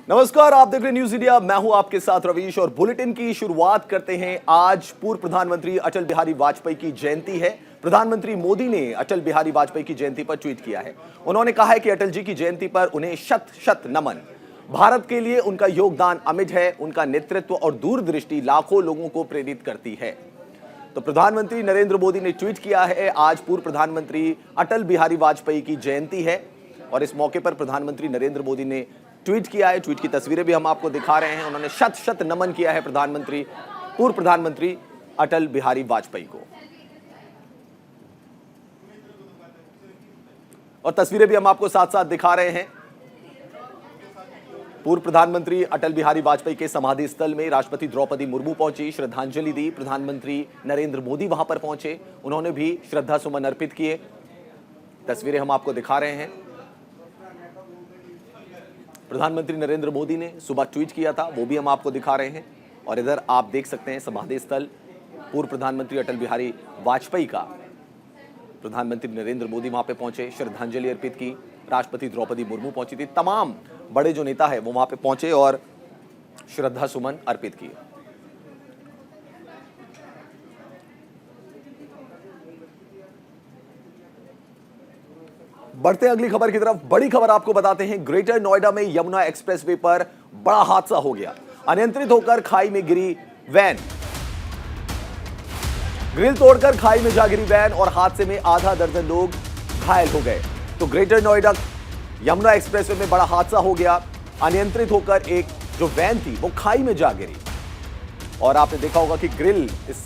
नमस्कार, आप देख रहे न्यूज इंडिया। मैं हूं आपके साथ रवीश और बुलेटिन की शुरुआत करते हैं। आज पूर्व प्रधानमंत्री अटल बिहारी वाजपेयी की जयंती है। प्रधानमंत्री मोदी ने अटल बिहारी वाजपेयी की जयंती पर ट्वीट किया है। उन्होंने कहा है कि अटल जी की जयंती पर उन्हें शत शत नमन। भारत के लिए उनका योगदान अमिट है। उनका नेतृत्व और दूरदृष्टि लाखों लोगों को प्रेरित करती है। तो प्रधानमंत्री नरेंद्र मोदी ने ट्वीट किया है, आज पूर्व प्रधानमंत्री अटल बिहारी वाजपेयी की जयंती है और इस मौके पर प्रधानमंत्री नरेंद्र मोदी ने ट्वीट किया है। ट्वीट की तस्वीरें भी हम आपको दिखा रहे हैं। उन्होंने शत शत नमन किया है पूर्व प्रधानमंत्री अटल बिहारी वाजपेयी को। और तस्वीरें भी हम आपको साथ साथ दिखा रहे हैं। पूर्व प्रधानमंत्री अटल बिहारी वाजपेयी के समाधि स्थल में राष्ट्रपति द्रौपदी मुर्मू पहुंची, श्रद्धांजलि दी। प्रधानमंत्री नरेंद्र मोदी वहां पर पहुंचे, उन्होंने भी श्रद्धा सुमन अर्पित किए। तस्वीरें हम आपको दिखा रहे हैं। प्रधानमंत्री नरेंद्र मोदी ने सुबह ट्वीट किया था, वो भी हम आपको दिखा रहे हैं। और इधर आप देख सकते हैं समाधि स्थल पूर्व प्रधानमंत्री अटल बिहारी वाजपेयी का। प्रधानमंत्री नरेंद्र मोदी वहां पे पहुंचे, श्रद्धांजलि अर्पित की। राष्ट्रपति द्रौपदी मुर्मू पहुंची थी। तमाम बड़े जो नेता है वो वहां पे पहुंचे और श्रद्धा सुमन अर्पित किए। बढ़ते अगली खबर की तरफ। बड़ी खबर आपको बताते हैं, ग्रेटर नोएडा में यमुना एक्सप्रेसवे पर बड़ा हादसा हो गया। अनियंत्रित होकर खाई में गिरी वैन। ग्रिल तोड़कर खाई में जा गिरी वैन और हादसे में आधा दर्जन लोग घायल हो गए। तो ग्रेटर नोएडा यमुना एक्सप्रेसवे में बड़ा हादसा हो गया। अनियंत्रित होकर एक जो वैन थी वो खाई में जा गिरी और आपने देखा होगा कि ग्रिल इस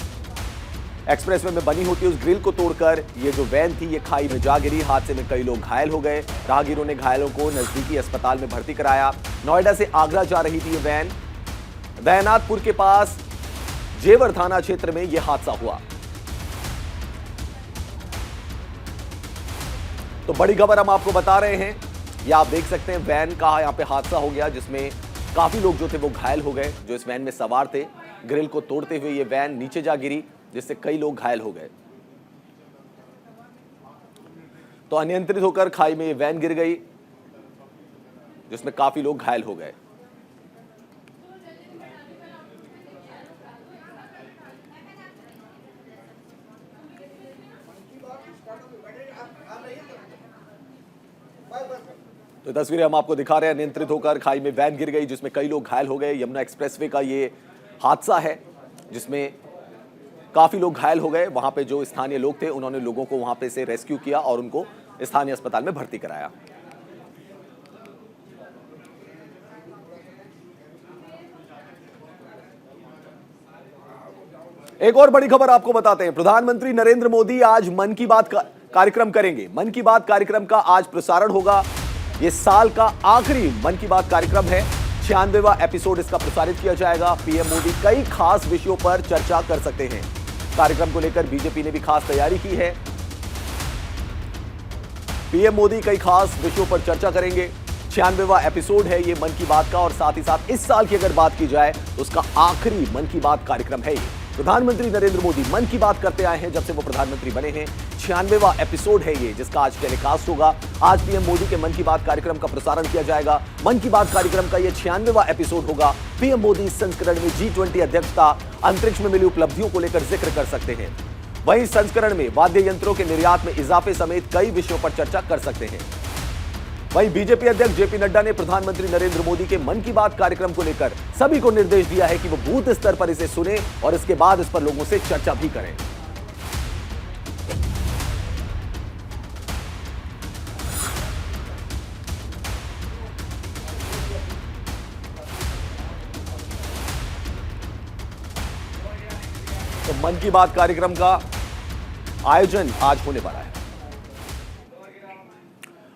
एक्सप्रेसवे में बनी होती है, उस ग्रिल को तोड़कर ये जो वैन थी ये खाई में जा गिरी। हादसे में कई लोग घायल हो गए। राहगीरों ने घायलों को नजदीकी अस्पताल में भर्ती कराया। नोएडा से आगरा जा रही थी ये वैन। दयानाथपुर के पास जेवर थाना क्षेत्र में यह हादसा हुआ। तो बड़ी खबर हम आपको बता रहे हैं। ये आप देख सकते हैं वैन का यहां पे हादसा हो गया जिसमें काफी लोग जो थे वो घायल हो गए। जो इस वैन में सवार थे, ग्रिल को तोड़ते हुए ये वैन नीचे जा गिरी जिससे कई लोग घायल हो गए। तो अनियंत्रित होकर खाई में ये वैन गिर गई जिसमें काफी लोग घायल हो गए। तो तस्वीरें हम आपको दिखा रहे हैं। नियंत्रित होकर खाई में वैन गिर गई जिसमें कई लोग घायल हो गए। यमुना एक्सप्रेसवे का ये हादसा है जिसमें काफी लोग घायल हो गए। वहां पे जो स्थानीय लोग थे उन्होंने लोगों को वहां पे से रेस्क्यू किया और उनको स्थानीय अस्पताल में भर्ती कराया। एक और बड़ी खबर आपको बताते हैं। प्रधानमंत्री नरेंद्र मोदी आज मन की बात कार्यक्रम करेंगे। मन की बात कार्यक्रम का आज प्रसारण होगा। ये साल का आखिरी मन की बात कार्यक्रम है। 96वां एपिसोड इसका प्रसारित किया जाएगा। पीएम मोदी कई खास विषयों पर चर्चा कर सकते हैं। कार्यक्रम को लेकर बीजेपी ने भी खास तैयारी की है। पीएम मोदी कई खास विषयों पर चर्चा करेंगे। 96वां एपिसोड है ये मन की बात का और साथ ही साथ इस साल की अगर बात की जाए तो उसका आखिरी मन की बात कार्यक्रम है ये। प्रधानमंत्री नरेंद्र मोदी मन की बात करते आए हैं जब से वो प्रधानमंत्री बने हैं। 96वां एपिसोड है ये जिसका आज टेलीकास्ट होगा। आज पीएम मोदी के मन की बात कार्यक्रम का प्रसारण किया जाएगा। मन की बात कार्यक्रम का ये 96वां एपिसोड होगा। पीएम मोदी इस संस्करण में G20 अध्यक्षता, अंतरिक्ष में मिली उपलब्धियों को लेकर जिक्र कर सकते हैं। वहीं संस्करण में वाद्य यंत्रों के निर्यात में इजाफे समेत कई विषयों पर चर्चा कर सकते हैं। वहीं बीजेपी अध्यक्ष जेपी नड्डा ने प्रधानमंत्री नरेंद्र मोदी के मन की बात कार्यक्रम को लेकर सभी को निर्देश दिया है कि वो बूथ स्तर पर इसे सुने और इसके बाद इस पर लोगों से चर्चा भी करें। तो मन की बात कार्यक्रम का आयोजन आज होने वाला है।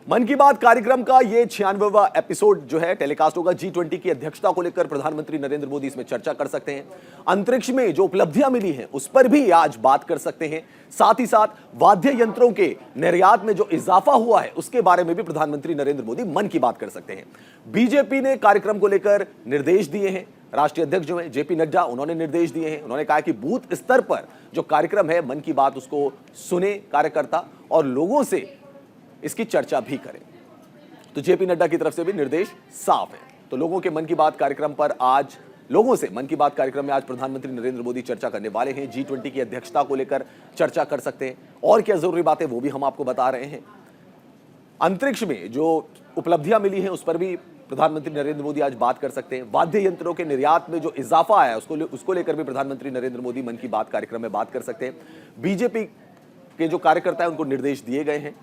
मन की बात कार्यक्रम का ये 96वां एपिसोड जो है टेलीकास्ट होगा। G20 की अध्यक्षता को लेकर प्रधानमंत्री नरेंद्र मोदी इसमें चर्चा कर सकते हैं। अंतरिक्ष में जो उपलब्धियां मिली हैं उस पर भी आज बात कर सकते हैं। साथ ही साथ वाद्य यंत्रों के निर्यात में जो इजाफा हुआ है उसके बारे में भी प्रधानमंत्री नरेंद्र मोदी मन की बात कर सकते हैं। बीजेपी ने कार्यक्रम को लेकर निर्देश दिए हैं। राष्ट्रीय अध्यक्ष जो है जेपी नड्डा, उन्होंने निर्देश दिए हैं। उन्होंने कहा कि बूथ स्तर पर जो कार्यक्रम है मन की बात उसको सुने कार्यकर्ता और लोगों से इसकी चर्चा भी करें। तो जेपी नड्डा की तरफ से भी निर्देश साफ है। तो लोगों के मन की बात कार्यक्रम पर आज लोगों से मन की बात कार्यक्रम में आज प्रधानमंत्री नरेंद्र मोदी चर्चा करने वाले हैं। G20 की अध्यक्षता को लेकर चर्चा कर सकते हैं और क्या जरूरी बातें वो भी हम आपको बता रहे हैं। अंतरिक्ष में जो उपलब्धियां मिली हैं उस पर भी प्रधानमंत्री नरेंद्र मोदी आज बात कर सकते हैं। वाद्य यंत्रों के निर्यात में जो इजाफा आया उसको लेकर भी प्रधानमंत्री नरेंद्र मोदी मन की बात कार्यक्रम में बात कर सकते हैं। बीजेपी के जो कार्यकर्ता हैं उनको निर्देश दिए गए हैं।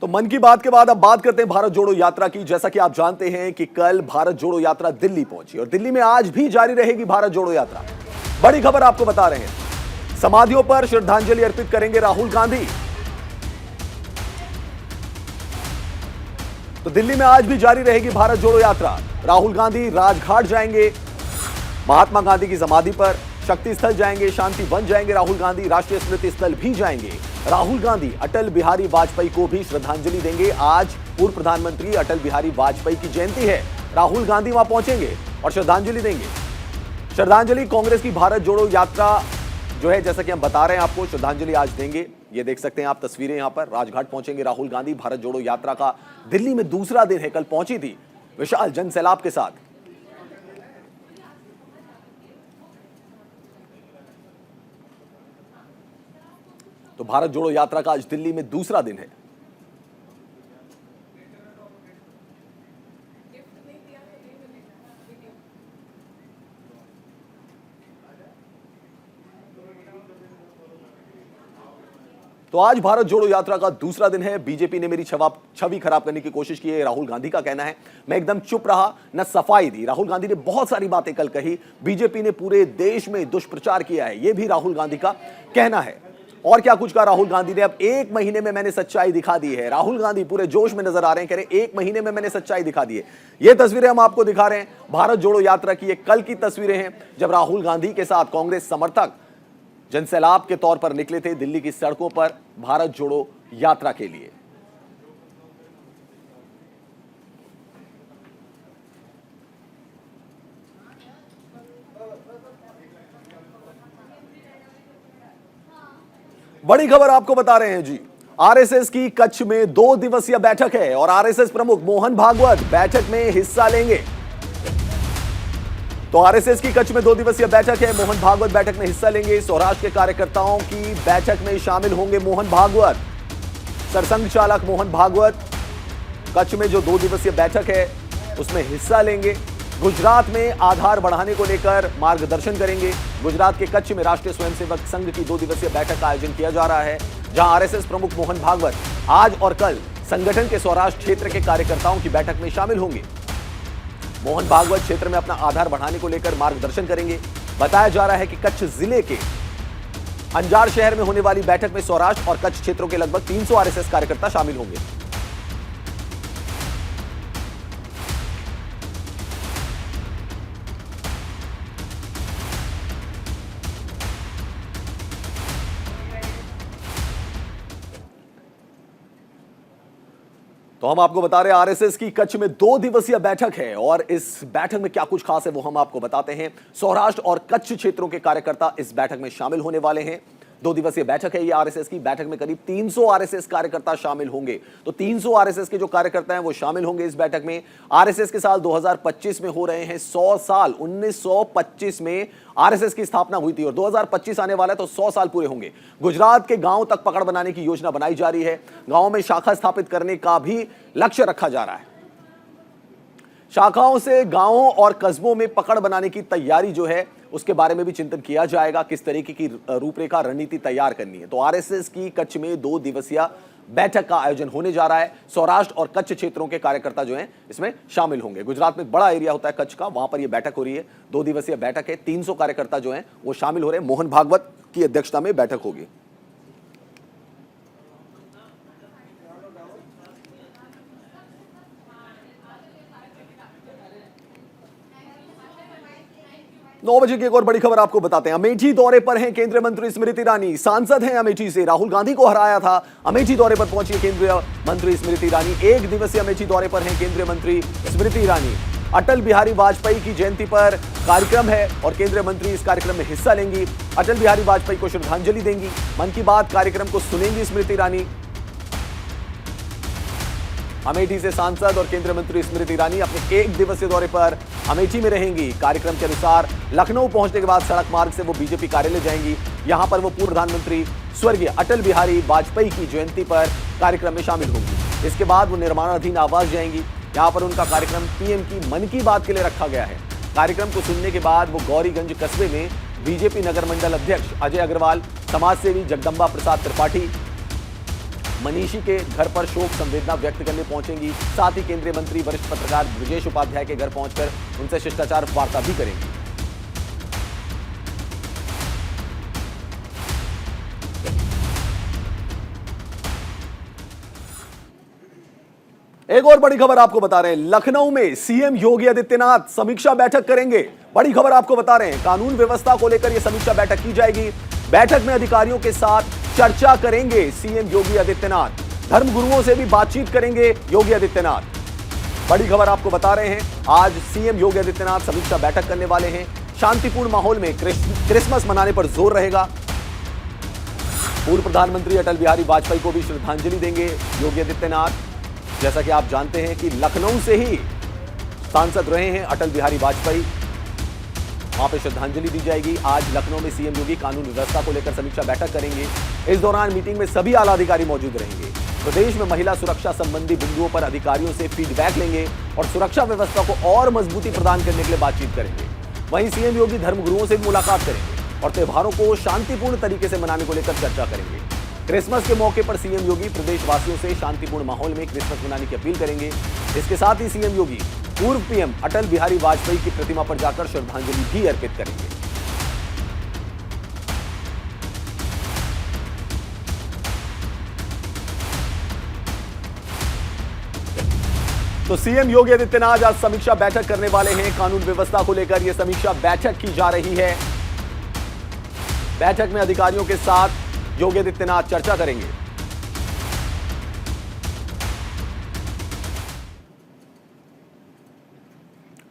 तो मन की बात के बाद अब बात करते हैं भारत जोड़ो यात्रा की। जैसा कि आप जानते हैं कि कल भारत जोड़ो यात्रा दिल्ली पहुंची और दिल्ली में आज भी जारी रहेगी भारत जोड़ो यात्रा। बड़ी खबर आपको बता रहे हैं, समाधियों पर श्रद्धांजलि अर्पित करेंगे राहुल गांधी। तो दिल्ली में आज भी जारी रहेगी भारत जोड़ो यात्रा। राहुल गांधी राजघाट जाएंगे, महात्मा गांधी की समाधि पर, शक्ति स्थल जाएंगे, शांति वन जाएंगे, राहुल गांधी राष्ट्रीय स्मृति स्थल भी जाएंगे। राहुल गांधी अटल बिहारी वाजपेयी को भी श्रद्धांजलि देंगे। आज पूर्व प्रधानमंत्री अटल बिहारी वाजपेयी की जयंती है। राहुल गांधी वहां पहुंचेंगे और श्रद्धांजलि देंगे। श्रद्धांजलि कांग्रेस की भारत जोड़ो यात्रा जो है, जैसा कि हम बता रहे हैं आपको, श्रद्धांजलि आज देंगे। ये देख सकते हैं आप तस्वीरें, यहां पर राजघाट पहुंचेंगे राहुल गांधी। भारत जोड़ो यात्रा का दिल्ली में दूसरा दिन है, कल पहुंची थी विशाल जनसैलाब के साथ। तो भारत जोड़ो यात्रा का आज दिल्ली में दूसरा दिन है। तो आज भारत जोड़ो यात्रा का दूसरा दिन है। बीजेपी ने मेरी छवि खराब करने की कोशिश की है, राहुल गांधी का कहना है। मैं एकदम चुप रहा, न सफाई दी। राहुल गांधी ने बहुत सारी बातें कल कही। बीजेपी ने पूरे देश में दुष्प्रचार किया है, यह भी राहुल गांधी का कहना है। और क्या कुछ कहा राहुल गांधी ने, अब 1 महीने में मैंने सच्चाई दिखा दी है। राहुल गांधी पूरे जोश में नजर आ रहे हैं, कह रहे 1 महीने में मैंने सच्चाई दिखा दी है। ये तस्वीरें हम आपको दिखा रहे हैं भारत जोड़ो यात्रा की। ये कल की तस्वीरें हैं जब राहुल गांधी के साथ कांग्रेस समर्थक जनसैलाब के तौर पर निकले थे दिल्ली की सड़कों पर भारत जोड़ो यात्रा के लिए। बड़ी खबर आपको बता रहे हैं जी, आरएसएस की कच्छ में 2 दिवसीय बैठक है और आरएसएस प्रमुख मोहन भागवत बैठक में हिस्सा लेंगे। तो आरएसएस की कच्छ में 2 दिवसीय बैठक है, मोहन भागवत बैठक में हिस्सा लेंगे। स्वराष्ट्र के कार्यकर्ताओं की बैठक में शामिल होंगे मोहन भागवत। सरसंघ चालक मोहन भागवत कच्छ में जो 2 दिवसीय बैठक है उसमें हिस्सा लेंगे। गुजरात में आधार बढ़ाने को लेकर मार्गदर्शन करेंगे। गुजरात के कच्छ में राष्ट्रीय स्वयंसेवक संघ की 2 दिवसीय बैठक का आयोजन किया जा रहा है, जहां आरएसएस प्रमुख मोहन भागवत आज और कल संगठन के सौराष्ट्र क्षेत्र के कार्यकर्ताओं की बैठक में शामिल होंगे। मोहन भागवत क्षेत्र में अपना आधार बढ़ाने को लेकर मार्गदर्शन करेंगे। बताया जा रहा है कि कच्छ जिले के अंजार शहर में होने वाली बैठक में सौराष्ट्र और कच्छ क्षेत्रों के लगभग 300 आरएसएस कार्यकर्ता शामिल होंगे। तो हम आपको बता रहे हैं आरएसएस की कच्छ में 2 दिवसीय बैठक है और इस बैठक में क्या कुछ खास है वो हम आपको बताते हैं। सौराष्ट्र और कच्छ क्षेत्रों के कार्यकर्ता इस बैठक में शामिल होने वाले हैं। 2 दिवसीय बैठक है ये आरएसएस की। बैठक में करीब 300 आरएसएस कार्यकर्ता शामिल होंगे। तो 300 आरएसएस के जो कार्यकर्ता हैं वो शामिल होंगे इस बैठक में। आरएसएस के साल 2025 में हो रहे हैं 100 साल। 1925 में आरएसएस की स्थापना हुई थी और 2025 आने वाला है तो 100 साल पूरे होंगे। गुजरात के गांव तक पकड़ बनाने की योजना बनाई जा रही है। गांव में शाखा स्थापित करने का भी लक्ष्य रखा जा रहा है। शाखाओं से गांवों और कस्बों में पकड़ बनाने की तैयारी जो है उसके बारे में भी चिंतन किया जाएगा, किस तरीके की रूपरेखा रणनीति तैयार करनी है। तो आरएसएस की कच्छ में 2 दिवसीय बैठक का आयोजन होने जा रहा है। सौराष्ट्र और कच्छ क्षेत्रों के कार्यकर्ता जो हैं इसमें शामिल होंगे। गुजरात में बड़ा एरिया होता है कच्छ का, वहां पर यह बैठक हो रही है। 2 दिवसीय बैठक है, 300 कार्यकर्ता जो हैं वो शामिल हो रहे हैं। मोहन भागवत की अध्यक्षता में बैठक होगी। नौ बजे की एक और बड़ी खबर आपको बताते हैं। अमेठी दौरे पर हैं केंद्रीय मंत्री स्मृति ईरानी। सांसद हैं अमेठी से, राहुल गांधी को हराया था। अमेठी दौरे पर पहुंची केंद्रीय मंत्री स्मृति ईरानी। 1 दिवसीय अमेठी दौरे पर हैं केंद्रीय मंत्री स्मृति ईरानी। अटल बिहारी वाजपेयी की जयंती पर कार्यक्रम है और केंद्रीय मंत्री इस कार्यक्रम में हिस्सा लेंगी। अटल बिहारी वाजपेयी को श्रद्धांजलि देंगी। मन की बात कार्यक्रम को सुनेंगी स्मृति ईरानी। अमेठी से सांसद और केंद्रीय मंत्री स्मृति ईरानी अपने 1 दिवसीय दौरे पर अमेठी में रहेंगी। कार्यक्रम के अनुसार लखनऊ पहुंचने के बाद सड़क मार्ग से वो बीजेपी कार्यालय जाएंगी। यहां पर वो पूर्व प्रधानमंत्री स्वर्गीय अटल बिहारी वाजपेयी की जयंती पर कार्यक्रम में शामिल होंगी। इसके बाद वो निर्माणाधीन आवास जाएंगी। यहां पर उनका कार्यक्रम पीएम की मन की बात के लिए रखा गया है। कार्यक्रम को सुनने के बाद वो गौरीगंज कस्बे में बीजेपी नगर मंडल अध्यक्ष अजय अग्रवाल, समाजसेवी जगदम्बा प्रसाद त्रिपाठी, मनीषी के घर पर शोक संवेदना व्यक्त करने पहुंचेंगी। साथ ही केंद्रीय मंत्री वरिष्ठ पत्रकार ब्रजेश उपाध्याय के घर पहुंचकर उनसे शिष्टाचार वार्ता भी करेंगी। एक और बड़ी खबर आपको बता रहे हैं, लखनऊ में सीएम योगी आदित्यनाथ समीक्षा बैठक करेंगे। बड़ी खबर आपको बता रहे हैं, कानून व्यवस्था को लेकर यह समीक्षा बैठक की जाएगी। बैठक में अधिकारियों के साथ चर्चा करेंगे सीएम योगी आदित्यनाथ। धर्मगुरुओं से भी बातचीत करेंगे योगी आदित्यनाथ। बड़ी खबर आपको बता रहे हैं, आज सीएम योगी आदित्यनाथ समीक्षा बैठक करने वाले हैं। शांतिपूर्ण माहौल में क्रिसमस मनाने पर जोर रहेगा। पूर्व प्रधानमंत्री अटल बिहारी वाजपेयी को भी श्रद्धांजलि देंगे योगी आदित्यनाथ। जैसा कि आप जानते हैं कि लखनऊ से ही सांसद रहे हैं अटल बिहारी वाजपेयी, वहां पर श्रद्धांजलि दी जाएगी। आज लखनऊ में सीएम योगी कानून व्यवस्था को लेकर समीक्षा बैठक करेंगे। इस दौरान मीटिंग में सभी आला अधिकारी मौजूद रहेंगे। प्रदेश में महिला सुरक्षा संबंधी बिंदुओं पर अधिकारियों से फीडबैक लेंगे और सुरक्षा व्यवस्था को और मजबूती प्रदान करने के लिए बातचीत करेंगे। वहीं सीएम योगी धर्मगुरुओं से भी मुलाकात करेंगे और त्योहारों को शांतिपूर्ण तरीके से मनाने को लेकर चर्चा करेंगे। क्रिसमस के मौके पर सीएम योगी प्रदेशवासियों से शांतिपूर्ण माहौल में क्रिसमस मनाने की अपील करेंगे। इसके साथ ही सीएम योगी पूर्व पीएम अटल बिहारी वाजपेयी की प्रतिमा पर जाकर श्रद्धांजलि भी अर्पित करेंगे। तो सीएम योगी आदित्यनाथ आज समीक्षा बैठक करने वाले हैं। कानून व्यवस्था को लेकर यह समीक्षा बैठक की जा रही है। बैठक में अधिकारियों के साथ योगी आदित्यनाथ चर्चा करेंगे।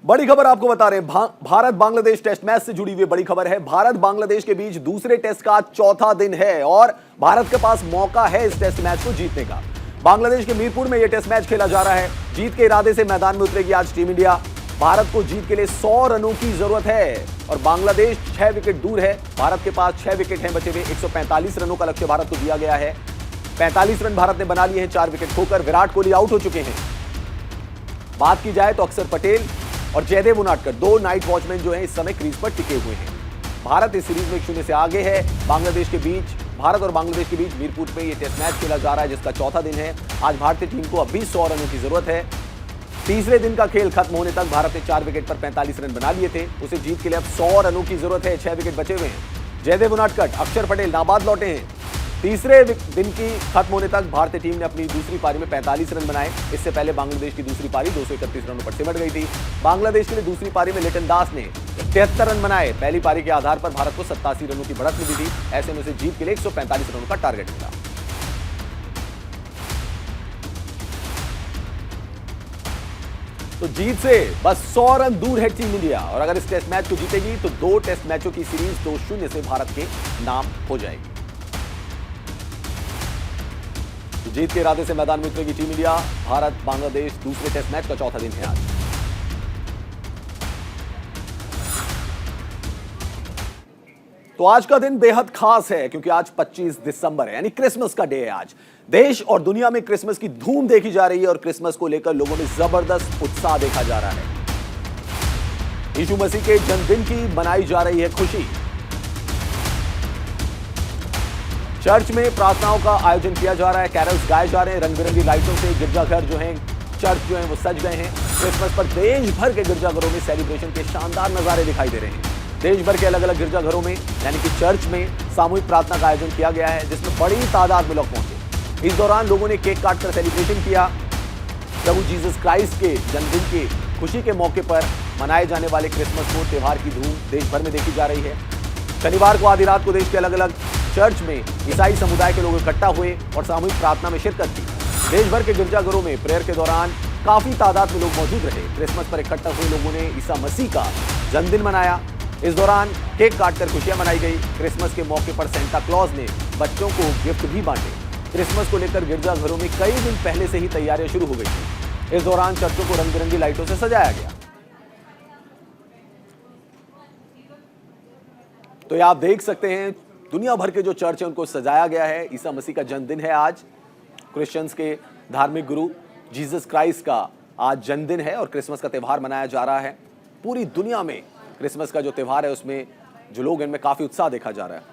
बड़ी खबर आपको बता रहे हैं, भारत बांग्लादेश टेस्ट मैच से जुड़ी हुई बड़ी खबर है। भारत बांग्लादेश के बीच दूसरे टेस्ट का चौथा दिन है और भारत के पास मौका है इस टेस्ट मैच को जीतने का। बांग्लादेश के मीरपुर में यह टेस्ट मैच खेला जा रहा है। जीत के इरादे से मैदान में उतरेगी आज टीम इंडिया। भारत को जीत के लिए 100 रनों की जरूरत है और बांग्लादेश 6 विकेट दूर है। भारत के पास 6 विकेट हैं बचे हुए। 145 रनों का लक्ष्य भारत को दिया गया है। 45 रन भारत ने बना लिए हैं 4 विकेट खोकर। विराट कोहली आउट हो चुके हैं। बात की जाए तो अक्षर पटेल और जयदेव उनादकर, 2 नाइट वॉचमैन जो हैं इस समय क्रीज पर टिके हुए हैं। भारत इस सीरीज में 1-0 से आगे है। बांग्लादेश के बीच भारत और बांग्लादेश के बीच मीरपुर में यह टेस्ट मैच खेला जा रहा है जिसका चौथा दिन है। आज भारतीय टीम को अभी 100 रनों की जरूरत है। तीसरे दिन का खेल खत्म होने तक भारत ने 4 विकेट पर 45 रन बना लिए थे। उसे जीत के लिए अब 100 रनों की जरूरत है। 6 विकेट बचे हुए हैं। जयदेव उनादकर, अक्षर पटेल नाबाद लौटे हैं। तीसरे दिन की खत्म होने तक भारतीय टीम ने अपनी दूसरी पारी में 45 रन बनाए। इससे पहले बांग्लादेश की दूसरी पारी 231 रनों पर सिमट गई थी। बांग्लादेश के लिए दूसरी पारी में लिटन दास ने 73 रन बनाए। पहली पारी के आधार पर भारत को 87 रनों की बढ़त मिली थी। ऐसे में उसे जीत के लिए 145 रनों का टारगेट मिला। तो जीत से बस 100 रन दूर है टीम इंडिया और अगर इस टेस्ट मैच को जीतेगी तो 2 टेस्ट मैचों की सीरीज 2-0 से भारत के नाम हो जाएगी। तो जीत के इरादे से मैदान में उतरेगी टीम इंडिया। भारत बांग्लादेश दूसरे टेस्ट मैच का चौथा दिन है आज। तो आज का दिन बेहद खास है क्योंकि आज 25 दिसंबर है यानी क्रिसमस का डे है। आज देश और दुनिया में क्रिसमस की धूम देखी जा रही है और क्रिसमस को लेकर लोगों में जबरदस्त उत्साह देखा जा रहा है। यीशु मसीह के जन्मदिन की मनाई जा रही है खुशी। चर्च में प्रार्थनाओं का आयोजन किया जा रहा है। कैरल्स गाए जा रहे हैं। रंग बिरंगी लाइटों से गिरजाघर जो हैं, चर्च जो हैं वो सज गए हैं। क्रिसमस पर देश भर के गिरजाघरों में सेलिब्रेशन के शानदार नजारे दिखाई दे रहे हैं। देश भर के अलग अलग गिरजाघरों में यानी कि चर्च में सामूहिक प्रार्थना का आयोजन किया गया है जिसमें बड़ी तादाद में लोग पहुंचे। इस दौरान लोगों ने केक काटकर सेलिब्रेशन किया। प्रभु जीसस क्राइस्ट के जन्मदिन की खुशी के मौके पर मनाए जाने वाले क्रिसमस को त्योहार की धूम देश भर में देखी जा रही है। शनिवार को आधी रात को देश के अलग अलग चर्च में ईसाई समुदाय के लोग इकट्ठा हुए और सामूहिक प्रार्थना में शिरकत की। देश भर के गिरजाघरों में प्रेयर के दौरान काफी तादाद में लोग मौजूद रहे। क्रिसमस पर इकट्ठा हुए लोगों ने ईसा मसीह का जन्मदिन मनाया। इस दौरान केक काटकर खुशियां मनाई गई। क्रिसमस के मौके पर सेंटा क्लॉज ने बच्चों को गिफ्ट भी बांटे। क्रिसमस को लेकर गिरजाघरों में कई दिन पहले से ही तैयारियां शुरू हो गई थी। इस दौरान चर्चों को रंग बिरंगी लाइटों से सजाया गया। तो ये आप देख सकते हैं, दुनिया भर के जो चर्च है उनको सजाया गया है। ईसा मसीह का जन्मदिन है आज। क्रिश्चियंस के धार्मिक गुरु जीसस क्राइस्ट का आज जन्मदिन है और क्रिसमस का त्यौहार मनाया जा रहा है। पूरी दुनिया में क्रिसमस का जो त्यौहार है उसमें जो लोग इनमें काफी उत्साह देखा जा रहा है।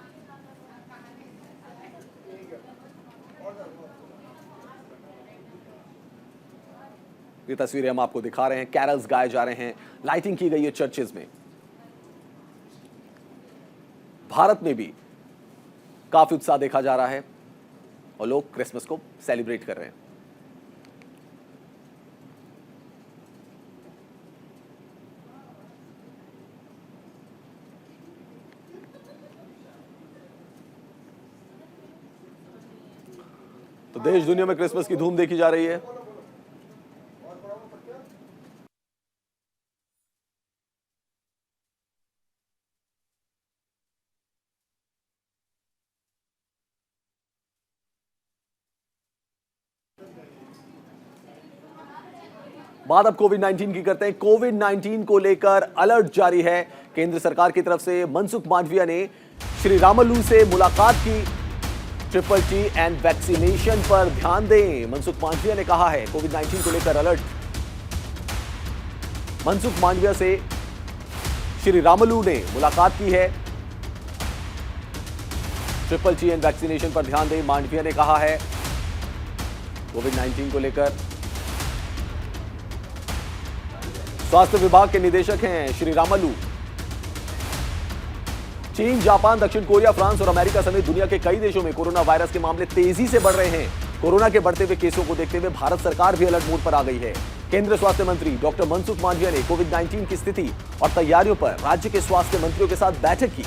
ये तस्वीरें हम आपको दिखा रहे हैं। कैरल्स गाए जा रहे हैं, लाइटिंग की गई है चर्चेज में। भारत में भी काफी उत्साह देखा जा रहा है और लोग क्रिसमस को सेलिब्रेट कर रहे हैं। तो देश दुनिया में क्रिसमस की धूम देखी जा रही है। बात अब कोविड-19 की करते हैं। कोविड-19 को लेकर अलर्ट जारी है केंद्र सरकार की तरफ से। मनसुख मांडविया ने श्री रामुलु से मुलाकात की। ट्रिपल टी एंड वैक्सीनेशन पर ध्यान दें, मनसुख मांडविया ने कहा है। कोविड-19 को लेकर अलर्ट। मनसुख मांडविया से श्री रामुलु ने मुलाकात की है। ट्रिपल टी एंड वैक्सीनेशन पर ध्यान दें, मांडविया ने कहा है। कोविड-19 को लेकर स्वास्थ्य विभाग के निदेशक हैं श्री रामुलु। चीन, जापान, दक्षिण कोरिया, फ्रांस और अमेरिका समेत दुनिया के कई देशों में कोरोना वायरस के मामले तेजी से बढ़ रहे हैं। कोरोना के बढ़ते हुए केसों को देखते हुए भारत सरकार भी अलर्ट मोड पर आ गई है। केंद्रीय स्वास्थ्य मंत्री डॉक्टर मनसुख मांडविया ने कोविड-19 की स्थिति और तैयारियों पर राज्य के स्वास्थ्य मंत्रियों के साथ बैठक की।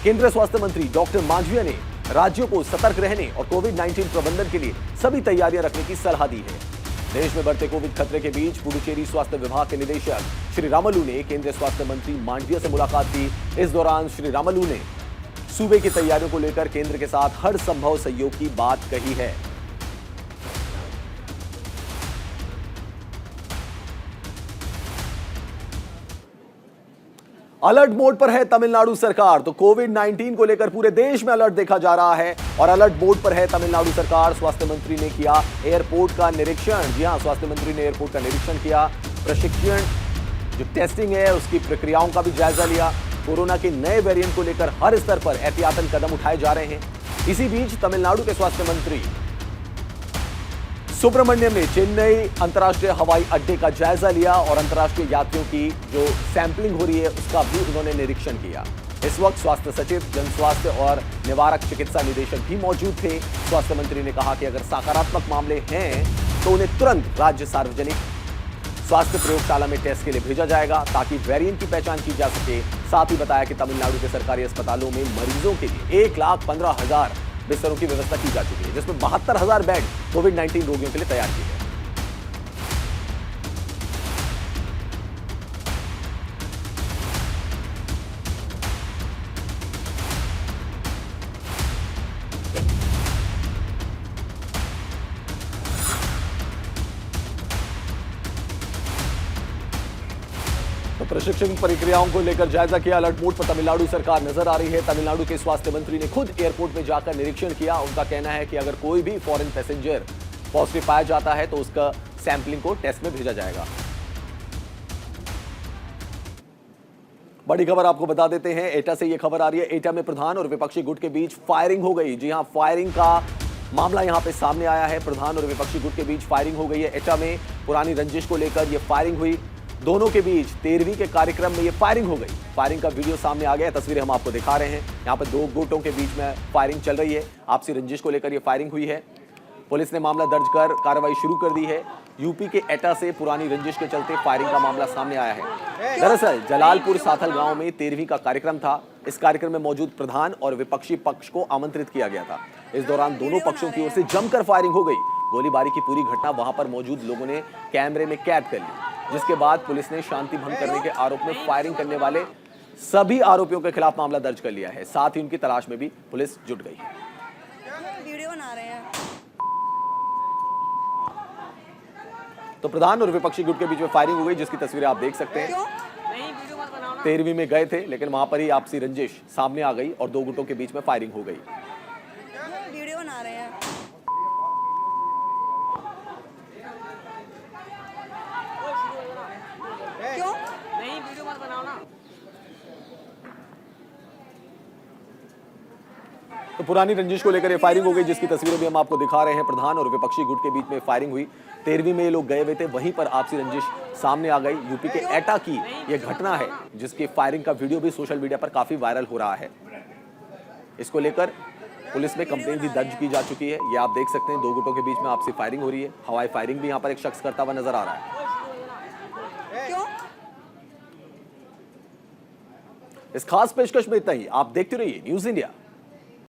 केंद्रीय स्वास्थ्य मंत्री डॉक्टर मांडविया ने राज्यों को सतर्क रहने और कोविड-19 प्रबंधन के लिए सभी तैयारियां रखने की सलाह दी है। देश में बढ़ते कोविड खतरे के बीच पुडुचेरी स्वास्थ्य विभाग के निदेशक श्री रामुलु ने केंद्रीय स्वास्थ्य मंत्री मांडविया से मुलाकात की। इस दौरान श्री रामुलु ने सूबे की तैयारियों को लेकर केंद्र के साथ हर संभव सहयोग की बात कही है। अलर्ट मोड पर है तमिलनाडु सरकार। तो कोविड-19 को लेकर पूरे देश में अलर्ट देखा जा रहा है और अलर्ट मोड पर है तमिलनाडु सरकार। स्वास्थ्य मंत्री ने किया एयरपोर्ट का निरीक्षण। जी हां, स्वास्थ्य मंत्री ने एयरपोर्ट का निरीक्षण किया। प्रशिक्षण जो टेस्टिंग है उसकी प्रक्रियाओं का भी जायजा लिया। कोरोना के नए वेरिएंट को लेकर हर स्तर पर एहतियातन कदम उठाए जा रहे हैं। इसी बीच तमिलनाडु के स्वास्थ्य मंत्री सुब्रमण्यम ने चेन्नई अंतर्राष्ट्रीय हवाई अड्डे का जायजा लिया और अंतर्राष्ट्रीय यात्रियों की जो सैंपलिंग हो रही है उसका भी उन्होंने निरीक्षण किया। इस वक्त स्वास्थ्य सचिव, जन स्वास्थ्य और निवारक चिकित्सा निदेशक भी मौजूद थे। स्वास्थ्य मंत्री ने कहा कि अगर सकारात्मक मामले हैं तो उन्हें तुरंत राज्य सार्वजनिक स्वास्थ्य प्रयोगशाला में टेस्ट के लिए भेजा जाएगा ताकि वेरिएंट की पहचान की जा सके। साथ ही बताया कि तमिलनाडु के सरकारी अस्पतालों में मरीजों के लिए 1,15,000 बिस्तरों की व्यवस्था की जा चुकी है, जिसमें 72,000 बेड कोविड-19 रोगियों के लिए तैयार किए गए। तो प्रशिक्षण प्रक्रियाओं को लेकर जायजा किया। अलर्ट मोड पर तमिलनाडु सरकार नजर आ रही है। तमिलनाडु के स्वास्थ्य मंत्री ने खुद एयरपोर्ट में जाकर निरीक्षण किया। उनका कहना है कि अगर कोई भी फॉरेन पैसेंजर पॉजिटिव पाया जाता है तो उसका सैंपलिंग को टेस्ट में भेजा जाएगा। बड़ी खबर आपको बता देते हैं, एटा से यह खबर आ रही है। एटा में प्रधान और विपक्षी गुट के बीच फायरिंग हो गई। जी हां, फायरिंग का मामला यहां पे सामने आया है। प्रधान और विपक्षी गुट के बीच फायरिंग हो गई है। एटा में पुरानी रंजिश को लेकर यह फायरिंग हुई। दोनों के बीच 13वीं के कार्यक्रम में ये फायरिंग हो गई। फायरिंग का वीडियो सामने आ गया, तस्वीरें हम आपको दिखा रहे हैं। यहाँ पर दो गुटों के बीच में फायरिंग चल रही है। आपसी रंजिश को लेकर ये फायरिंग हुई है। पुलिस ने मामला दर्ज कर कार्रवाई शुरू कर दी है। यूपी के एटा से पुरानी रंजिश के चलते फायरिंग का मामला सामने आया है। दरअसल जलालपुर साथल गांव में 13वीं का कार्यक्रम था। इस कार्यक्रम में मौजूद प्रधान और विपक्षी पक्ष को आमंत्रित किया गया था। इस दौरान दोनों पक्षों की ओर से जमकर फायरिंग हो गई। गोलीबारी की पूरी घटना वहां पर मौजूद लोगों ने कैमरे में कैद कर ली, जिसके बाद पुलिस ने शांति भंग करने के आरोप में फायरिंग करने वाले सभी आरोपियों के खिलाफ मामला दर्ज कर लिया है। साथ ही उनकी तलाश में भी पुलिस जुट गई है। वीडियो बना रहे हैं। तो प्रधान और विपक्षी गुट के बीच में फायरिंग हो गई, जिसकी तस्वीरें आप देख सकते हैं। 13वीं में गए थे, लेकिन वहां पर ही आपसी रंजिश सामने आ गई और दो गुटों के बीच में फायरिंग हो गई। वीडियो बना रहे हैं। क्यों? नहीं, वीडियो मत बनाओ ना। तो पुरानी रंजिश को लेकर ये फायरिंग हो गई, जिसकी तस्वीरें भी हम आपको दिखा रहे हैं। प्रधान और विपक्षी गुट के बीच में फायरिंग हुई। 13वीं में ये लोग गए हुए थे, वहीं पर आपसी रंजिश सामने आ गई। यूपी के एटा की ये घटना है, जिसकी फायरिंग का वीडियो भी सोशल मीडिया पर काफी वायरल हो रहा है। इसको लेकर पुलिस में कंप्लेन भी दर्ज की जा चुकी है। ये आप देख सकते हैं, दो गुटों के बीच में आपसी फायरिंग हो रही है। हवाई फायरिंग भी यहाँ पर एक शख्स करता हुआ नजर आ रहा है। क्यों? इस खास पेशकश में इतना ही। आप देखते रहिए न्यूज़ इंडिया।